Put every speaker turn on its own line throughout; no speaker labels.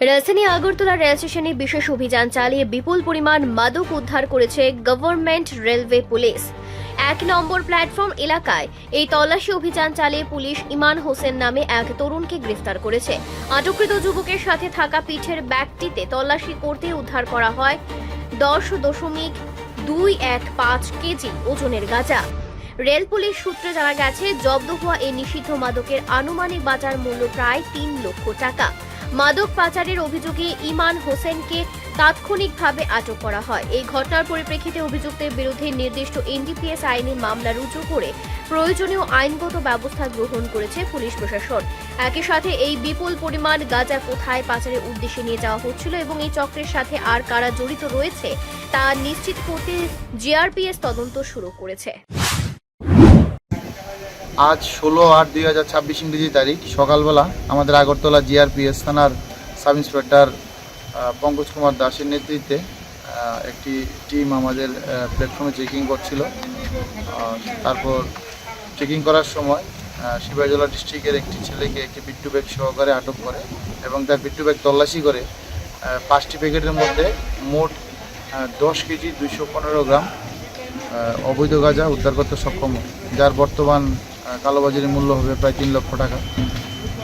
রাজধানী আগরতলা রেল স্টেশনে বিশেষ অভিযান চালিয়ে বিপুল পরিমাণ মাদক উদ্ধার করেছে গভর্নমেন্ট রেলওয়ে পুলিশ। ১ নম্বর প্ল্যাটফর্ম এলাকায় এই তল্লাশি অভিযান চালিয়ে পুলিশ ইমান হোসেন নামে এক তরুণকে গ্রেফতার করেছে। আটককৃত যুবকের সাথে থাকা পিঠের ব্যাগটিতে তল্লাশি করতে উদ্ধার করা হয় 10.215 কেজি ওজনের গাঁজা। রেল পুলিশ সূত্রে জানা গেছে, জব্দ হওয়া এই নিষিদ্ধ মাদকের আনুমানিক বাজার মূল্য প্রায় ৩ লক্ষ টাকা। মাদক পাচারের অভিযোগে ইমান হোসেনকে তাৎক্ষণিকভাবে আটক করা হয়। এই ঘটনার পরিপ্রেক্ষিতে অভিযুক্তের বিরুদ্ধে নির্দিষ্ট এনডিপিএস আইনে মামলা রুজু করে প্রয়োজনীয় আইনগত ব্যবস্থা গ্রহণ করেছে পুলিশ প্রশাসন। একই সাথে এই বিপুল পরিমাণ গাঁজা কোথায় পাচারের উদ্দেশ্যে নিয়ে যাওয়া হচ্ছিল এবং এই চক্রের সাথে আর কারা জড়িত রয়েছে তা নিশ্চিত করতে জিআরপিএস তদন্ত শুরু করেছে।
আজ 16/8/2026 ইংরেজি তারিখ সকালবেলা আমাদের আগরতলা জিআরপিএস থানার সাব ইন্সপেক্টর পঙ্কজ কুমার দাসের নেতৃত্বে একটি টিম আমাদের প্ল্যাটফর্মে চেকিং করছিল। তারপর চেকিং করার সময় সিপাহীজলা ডিস্ট্রিক্টের একটি ছেলেকে একটি পিট্টু ব্যাগ সহকারে আটক করে এবং তার পিট্টু ব্যাগ তল্লাশি করে 5টি প্যাকেটের মধ্যে মোট 10 কেজি 215 গ্রাম অবৈধ গাঁজা উদ্ধার করতে সক্ষম, যার বর্তমান কালোবাজারি মূল্য হবে প্রায় 3 লক্ষ টাকা।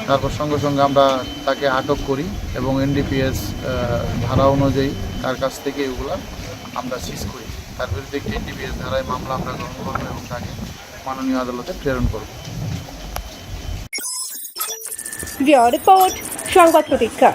তারপর সঙ্গে সঙ্গে আমরা তাকে আটক করি এবং এনডিপিএস ধারা অনুযায়ী তার কাছ থেকে এগুলো আমরা সিজ করি। তার বিরুদ্ধে একটি এনডিপিএস ধারায় মামলা আমরা গ্রহণ করবো এবং তাকে মাননীয় আদালতে প্রেরণ করব।
রিপোর্ট সংবাদ প্রতীক্ষা।